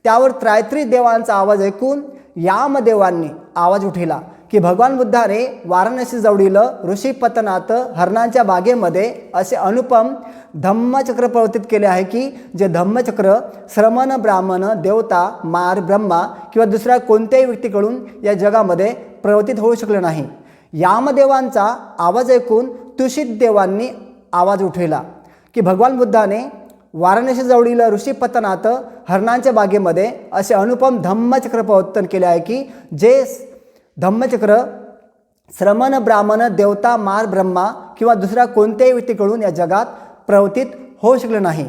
त्यावर त्रायत्री देवांचा आवाज ऐकून यामदेवांनी आवाज उठविला की भगवान बुद्धाने वाराणसी जवळील ऋषीपतनात हरणांच्या बागेमध्ये असे अनुपम धम्मचक्र प्रवर्तित केले आहे की जे धम्मचक्र श्रमण, ब्राह्मण, देवता, मार, ब्रह्मा किंवा दुसऱ्या कोणत्याही व्यक्तीकडून या जगामध्ये प्रवर्तित होऊ शकले नाही. यामदेवांचा आवाज ऐकून तुषित देवांनी आवाज उठविला की भगवान बुद्धाने वाराणसी जवळील ऋषीपतनात हरणांच्या बागेमध्ये असे अनुपम धम्मचक्र प्रवर्तन केले आहे की जे धम्मचक्र श्रमण, ब्राह्मण, देवता, मार, ब्रह्मा किंवा दुसऱ्या कोणत्याही व्यक्तीकडून या जगात प्रवर्तित होऊ शकले नाही.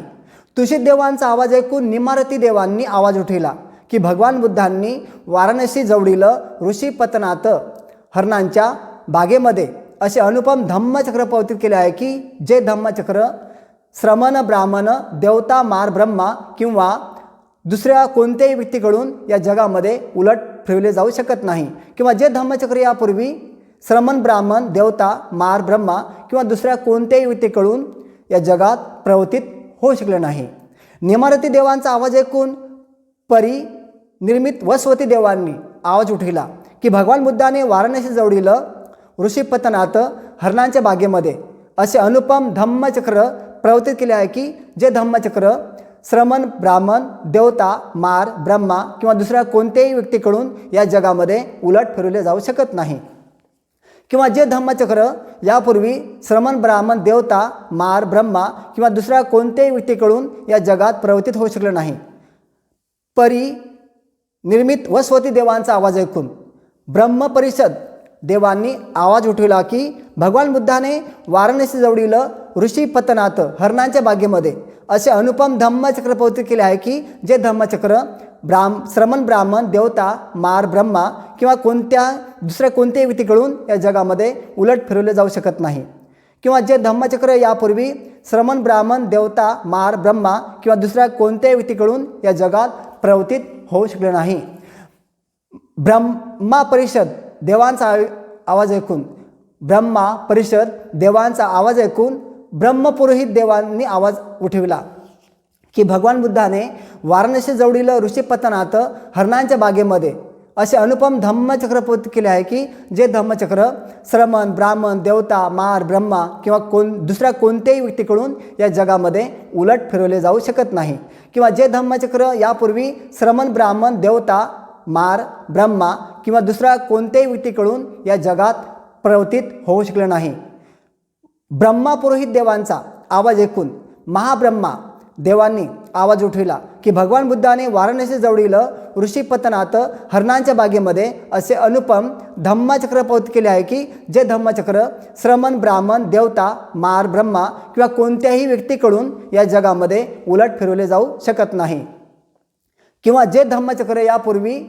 तुषित देवांचा आवाज ऐकून निमारती देवांनी आवाज उठविला की भगवान बुद्धांनी वाराणसी जवळील ऋषीपतनात हरणांच्या बागेमध्ये असे अनुपम धम्मचक्र प्रवर्तित केले आहे की जे धम्मचक्र श्रमण, ब्राह्मण, देवता, मार, ब्रह्मा किंवा दुसऱ्या कोणत्याही व्यक्तीकडून या जगामध्ये उलट फिरवले जाऊ शकत नाही. किंवा जे धम्मचक्र यापूर्वी श्रमण, ब्राह्मण, देवता, मार, ब्रह्मा किंवा दुसऱ्या कोणत्याही व्यक्तीकडून या जगात प्रवर्तित होऊ शकले नाही. निमारती देवांचा आवाज ऐकून परिनिर्मित वसवती देवांनी आवाज उठविला की भगवान बुद्धाने वाराणसी जवळील ऋषीपतनात हरणांच्या बागेमध्ये असे अनुपम धम्मचक्र प्रवर्तित केले आहे की जे धम्मचक्र श्रमण, ब्राह्मण, देवता, मार, ब्रह्मा किंवा दुसऱ्या कोणत्याही व्यक्तीकडून या जगामध्ये उलट फिरवले जाऊ शकत नाही. किंवा जे धम्मचक्र यापूर्वी श्रमण, ब्राह्मण, देवता, मार, ब्रह्मा किंवा दुसऱ्या कोणत्याही व्यक्तीकडून या जगात प्रवर्तित होऊ शकले नाही. परिनिर्मित वसवती देवांचा आवाज ऐकून ब्रह्मपरिषद देवांनी आवाज उठविला की भगवान बुद्धाने वाराणसी जवळील ऋषीपतनात हरणांच्या बागेमध्ये असे अनुपम धम्मचक्र प्रवर्तित केले आहे की जे धम्मचक्र श्रमण, ब्राह्मण, देवता, मार, ब्रह्मा किंवा दुसऱ्या कोणत्याही व्यक्तीकडून या जगामध्ये उलट फिरवले जाऊ शकत नाही. किंवा जे धम्मचक्र यापूर्वी श्रमण, ब्राह्मण, देवता, मार, ब्रह्मा किंवा दुसऱ्या कोणत्याही व्यक्तीकडून या जगात प्रवर्तित होऊ शकले नाही. ब्रह्मा परिषद देवांचा आवाज ऐकून ब्रह्मपुरोहित देवांनी आवाज उठविला की भगवान बुद्धाने वाराणसी जवळील ऋषीपतनात हरणांच्या बागेमध्ये असे अनुपम धम्मचक्र प्रवर्तित केले आहे की जे धम्मचक्र श्रमण, ब्राह्मण, देवता, मार, ब्रह्मा किंवा दुसऱ्या कोणत्याही व्यक्तीकडून या जगामध्ये उलट फिरवले जाऊ शकत नाही. किंवा जे धम्मचक्र यापूर्वी श्रमण, ब्राह्मण, देवता, मार, ब्रह्मा किंवा दुसऱ्या कोणत्याही व्यक्तीकडून या जगात प्रवर्तित होऊ शकले नाही. ब्रह्मपुरोहित देवांचा आवाज ऐकून महाब्रह्मा देवांनी आवाज उठविला की भगवान बुद्धाने वाराणसी जवळील ऋषीपतनात हरणांच्या बागेमध्ये असे अनुपम धम्मचक्र प्रवर्तित केले आहे की जे धम्मचक्र श्रमण, ब्राह्मण, देवता, मार, ब्रह्मा किंवा कोणत्याही व्यक्तीकडून या जगामध्ये उलट फिरवले जाऊ शकत नाही. किंवा जे धम्मचक्र यापूर्वी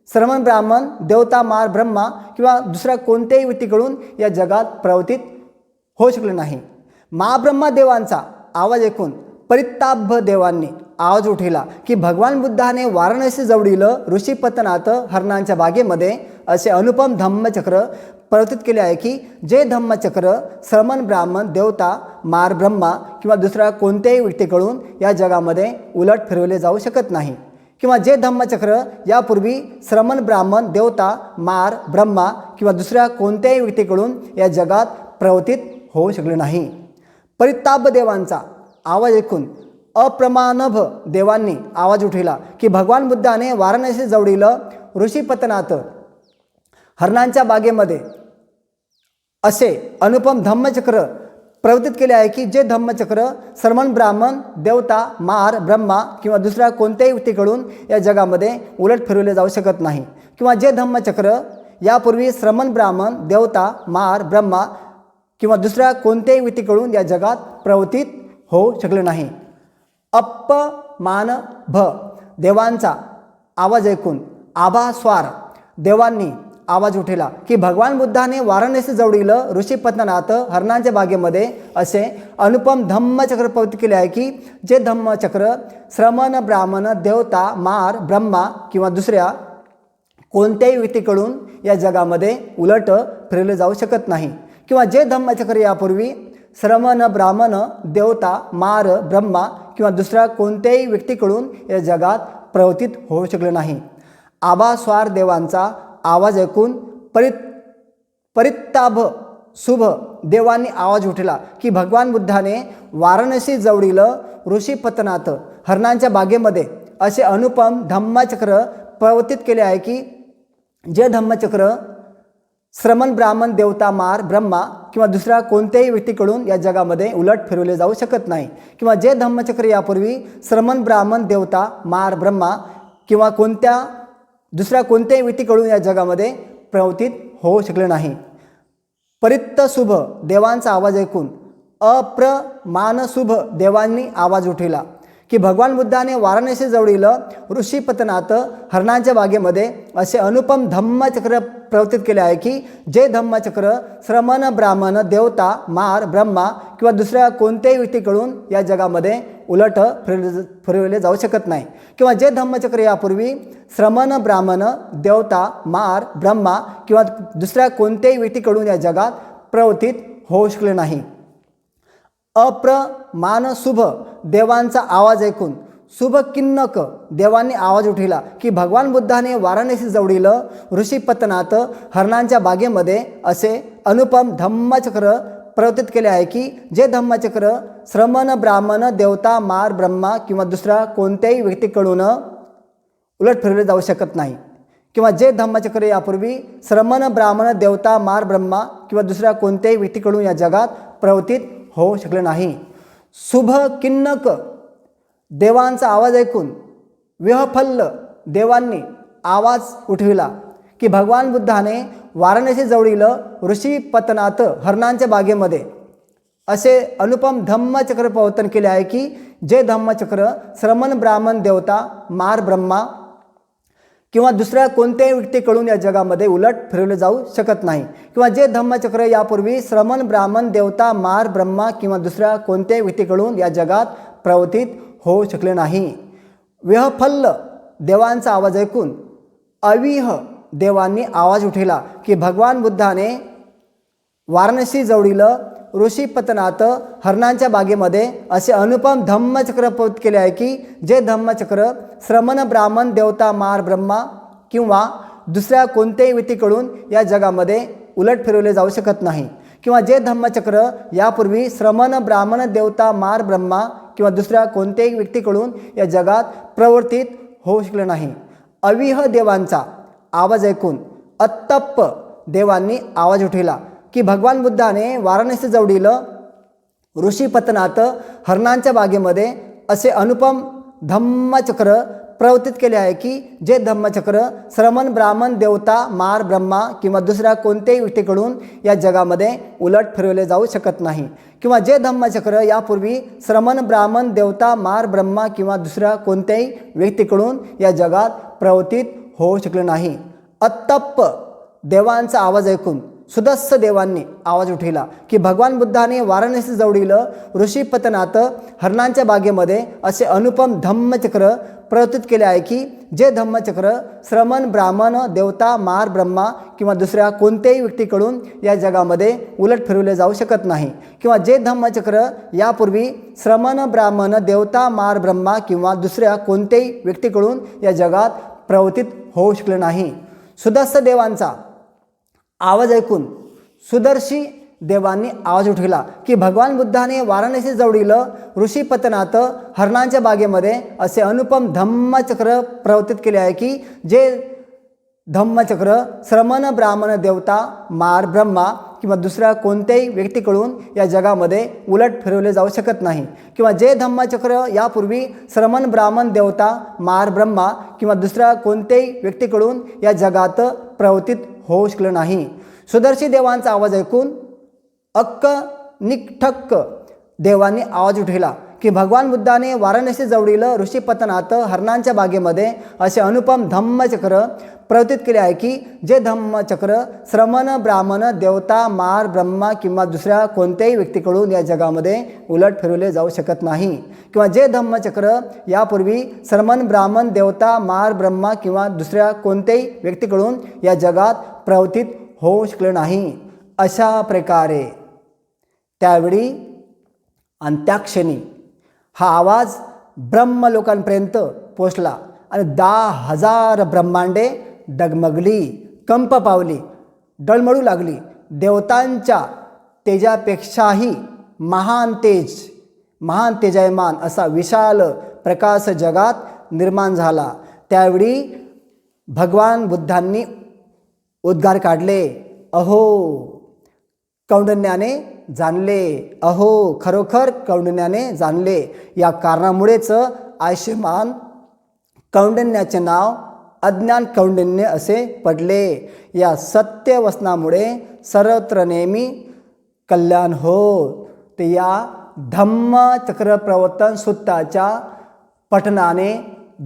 श्रमण, ब्राह्मण, देवता, मार, ब्रह्मा किंवा दुसऱ्या कोणत्याही व्यक्तीकडून या जगात प्रवर्तित होऊ शकले नाही. महाब्रह्मा देवांचा आवाज ऐकून परिताभ देवांनी आवाज उठविला की भगवान बुद्धाने वाराणसी जवळील ऋषीपतनात हरणांच्या बागेमध्ये असे अनुपम धम्मचक्र प्रवर्तित केले आहे की जे धम्मचक्र श्रमण, ब्राह्मण, देवता, मार, ब्रह्मा किंवा दुसऱ्या कोणत्याही व्यक्तीकडून या जगामध्ये उलट फिरवले जाऊ शकत नाही. किंवा जे धम्मचक्र यापूर्वी श्रमण, ब्राह्मण, देवता, मार, ब्रह्मा किंवा दुसऱ्या कोणत्याही व्यक्तीकडून या जगात प्रवर्तित होऊ शकले नाही. परिताप देवांचा आवाज ऐकून अप्रमाणभ देवांनी आवाज उठविला की भगवान बुद्धाने वाराणसी जवळील ऋषीपतनात हरणांच्या बागेमध्ये असे अनुपम धम्मचक्र प्रवर्तित केले आहे की जे धम्मचक्र श्रमण, ब्राह्मण, देवता, मार, ब्रह्मा किंवा दुसऱ्या कोणत्याही व्यक्तीकडून या जगामध्ये उलट फिरवले जाऊ शकत नाही. किंवा जे धम्मचक्र यापूर्वी श्रमण, ब्राह्मण, देवता, मार, ब्रह्मा किंवा दुसऱ्या कोणत्याही व्यक्तीकडून या जगात प्रवर्तित होऊ शकले नाही. अपमानभ देवांचा आवाज ऐकून आभास्वार देवांनी आवाज उठेला की भगवान बुद्धाने वाराणसी जवळील ऋषीपतनात हरणांच्या बागेमध्ये असे अनुपम धम्मचक्र प्रवृत्त केले आहे की जे धम्मचक्र श्रमण ब्राह्मण देवता मार ब्रह्मा किंवा दुसऱ्या कोणत्याही व्यक्तीकडून या जगामध्ये उलट फिरवले जाऊ शकत नाही, किंवा जे धम्मचक्र यापूर्वी श्रमण ब्राह्मण देवता मार ब्रह्मा किंवा दुसऱ्या कोणत्याही व्यक्तीकडून या जगात प्रवर्तित होऊ शकले नाही. आबा स्वार देवांचा आवाज ऐकून परित्ताभ शुभ देवांनी आवाज उठला की भगवान बुद्धाने वाराणसी जवळील ऋषीपतनात हरणांच्या बागेमध्ये असे अनुपम धम्मचक्र प्रवर्तित केले आहे की जे धम्मचक्र श्रमण ब्राह्मण देवता मार ब्रह्मा किंवा दुसऱ्या कोणत्याही व्यक्तीकडून या जगामध्ये उलट फिरवले जाऊ शकत नाही, किंवा जे धम्मचक्र यापूर्वी श्रमण ब्राह्मण देवता मार ब्रह्मा किंवा दुसऱ्या कोणत्याही व्यक्तीकडून या जगामध्ये प्रवर्तित होऊ शकले नाही. परित्त शुभ देवांचा आवाज ऐकून अप्रमाणशुभ देवांनी आवाज उठविला की भगवान बुद्धाने वाराणसी जवळील ऋषीपतनात हरणांच्या बागेमध्ये असे अनुपम धम्मचक्र प्रवर्तित केले आहे की जे धम्मचक्र श्रमण ब्राह्मण देवता मार ब्रह्मा किंवा दुसऱ्या कोणत्याही व्यक्तीकडून या जगामध्ये उलट फिरवले जाऊ शकत नाही, किंवा जे धम्मचक्र यापूर्वी श्रमण ब्राह्मण देवता मार ब्रह्मा किंवा दुसऱ्या कोणत्याही व्यक्तीकडून या जगात प्रवर्तित होऊ शकले नाही. अप्रमाण शुभ देवांचा आवाज ऐकून शुभ किन्नक देवांनी आवाज उठविला की भगवान बुद्धाने वाराणसी जवळील ऋषीपतनात हरणांच्या बागेमध्ये असे अनुपम धम्मचक्र प्रवर्तित केले आहे की जे धम्मचक्र श्रमण ब्राह्मण देवता मार ब्रह्मा किंवा दुसऱ्या कोणत्याही व्यक्तीकडून उलट फिरवले जाऊ शकत नाही, किंवा जे धम्मचक्र यापूर्वी श्रमण ब्राह्मण देवता मार ब्रह्मा किंवा दुसऱ्या कोणत्याही व्यक्तीकडून या जगात प्रवर्तित होऊ शकले नाही. शुभ किन्नक देवांचा आवाज ऐकून विहफल्ल देवांनी आवाज उठविला की भगवान बुद्धाने वाराणसी जवळील ऋषीपतनात हरणांच्या बागेमध्ये असे अनुपम धम्मचक्र प्रवर्तन केले आहे की जे धम्मचक्र श्रमण ब्राह्मण देवता मार ब्रह्मा किंवा दुसऱ्या कोणत्याही व्यक्तीकडून या जगामध्ये उलट फिरवले जाऊ शकत नाही, किंवा जे धम्मचक्र यापूर्वी श्रमण ब्राह्मण देवता मार ब्रह्मा किंवा दुसऱ्या कोणत्याही व्यक्तीकडून या जगात प्रवर्तित होऊ शकले नाही. विहफल्ल देवांचा आवाज ऐकून अविह देवांनी आवाज उठविला की भगवान बुद्धाने वाराणसी जवळील ऋषीपतनात हरणांच्या बागेमध्ये असे अनुपम धम्मचक्र प्रवर्तित केले आहे की जे धम्मचक्र श्रमण ब्राह्मण देवता मार ब्रह्मा किंवा दुसऱ्या कोणत्याही व्यक्तीकडून या जगामध्ये उलट फिरवले जाऊ शकत नाही, किंवा जे धम्मचक्र यापूर्वी श्रमण ब्राह्मण देवता मार ब्रह्मा किंवा दुसऱ्या कोणत्याही व्यक्तीकडून या जगात प्रवर्तित होऊ शकले नाही. अविह देवांचा आवाज ऐकून अत्तप्प देवांनी आवाज उठविला की भगवान बुद्धाने वाराणसी जवळील ऋषीपतनात हरणांच्या बागेमध्ये असे अनुपम धम्मचक्र प्रवर्तित केले आहे की जे धम्मचक्र श्रमण ब्राह्मण देवता मार ब्रह्मा किंवा दुसऱ्या कोणत्याही व्यक्तीकडून या जगामध्ये उलट फिरवले जाऊ शकत नाही, किंवा जे धम्मचक्र यापूर्वी श्रमण ब्राह्मण देवता मार ब्रह्मा किंवा दुसऱ्या कोणत्याही व्यक्तीकडून या जगात प्रवर्तित होऊ शकले नाही. अत्तप्प देवांचा आवाज ऐकून सुदस्य देवांनी आवाज उठविला की भगवान बुद्धाने वाराणसी जवळील ऋषीपतनात हरणांच्या बागेमध्ये असे अनुपम धम्मचक्र प्रवर्तित केले आहे की जे धम्मचक्र श्रमण ब्राह्मण देवता मार ब्रह्मा किंवा दुसऱ्या कोणत्याही व्यक्तीकडून या जगामध्ये उलट फिरवले जाऊ शकत नाही, किंवा जे धम्मचक्र यापूर्वी श्रमण ब्राह्मण देवता मार ब्रह्मा किंवा दुसऱ्या कोणत्याही व्यक्तीकडून या जगात प्रवर्तित होऊ शकले नाही. सुदस्य देवांचा आवाज ऐकून सुदर्शी देवांनी आवाज उठविला की भगवान बुद्धाने वाराणसी जवळील ऋषीपतनात हरणांच्या बागेमध्ये असे अनुपम धम्मचक्र प्रवर्तित केले आहे की जे धम्मचक्र श्रमण ब्राह्मण देवता मार ब्रह्मा किंवा दुसऱ्या कोणत्याही व्यक्तीकडून या जगामध्ये उलट फिरवले जाऊ शकत नाही, किंवा जे धम्मचक्र यापूर्वी श्रमण ब्राह्मण देवता मार ब्रह्मा किंवा दुसऱ्या कोणत्याही व्यक्तीकडून या जगात प्रवर्तित होऊ शकले नाही. सुदर्शी देवांचा आवाज ऐकून अक्क निकठक्क देवांनी आवाज उठविला की भगवान बुद्धाने वाराणसी जवळील ऋषीपतनात हरणांच्या बागेमध्ये असे अनुपम धम्मचक्र प्रवृत्तीत केले आहे की जे धम्मचक्र श्रमण, ब्राह्मण, देवता, मार, ब्रह्मा किंवा दुसऱ्या कोणत्याही व्यक्तीकडून या जगामध्ये उलट फिरवले जाऊ शकत नाही, किंवा जे धम्मचक्र यापूर्वी श्रमण, ब्राह्मण, देवता, मार, ब्रह्मा किंवा दुसऱ्या कोणत्याही व्यक्तीकडून या जगात प्रवृत्तीत होऊ शकले नाही. अशा प्रकारे त्यावेळी आणि त्या क्षणी हा आवाज ब्रह्मलोकांपर्यंत पोचला आणि 10,000 ब्रह्मांडे डगमगली, कंप पावली, डळमळू लागली. देवतांच्या तेजापेक्षाही महान तेजायमान असा विशाल प्रकाश जगात निर्माण झाला. त्यावेळी भगवान बुद्धांनी उद्गार काढले, अहो कौंडिण्याने जाणले, अहो खरोखर कौंडिण्याने जाणले. या कारणामुळेच आयुष्यमान कौंडिण्याचे नाव अज्ञान कौंडिन्य असे पडले. या सत्य वचनामुळे सर्वत्र नेहमी कल्याण हो. ते या धम्मचक्र प्रवर्तन सूत्राच्या पठनाने,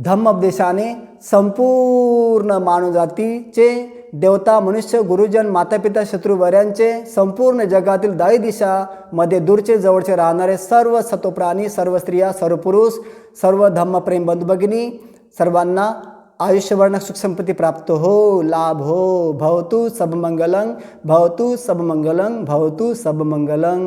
धम्मोपदेशाने संपूर्ण मानवजातीचे, देवता, मनुष्य, गुरुजन, मातापिता, शत्रुवर्यांचे, संपूर्ण जगातील 10 दिशामध्ये दूरचे जवळचे राहणारे सर्व सत्वप्राणी, सर्व स्त्रिया, सर्व पुरुष, सर्व धम्मप्रेम बंधू भगिनी सर्वांना आयुष्यभर सुख संपत्ती प्राप्त हो, लाभ हो. भवतु सब मंगलं, भवतु सब मंगलं, भवतु सब मंगलं.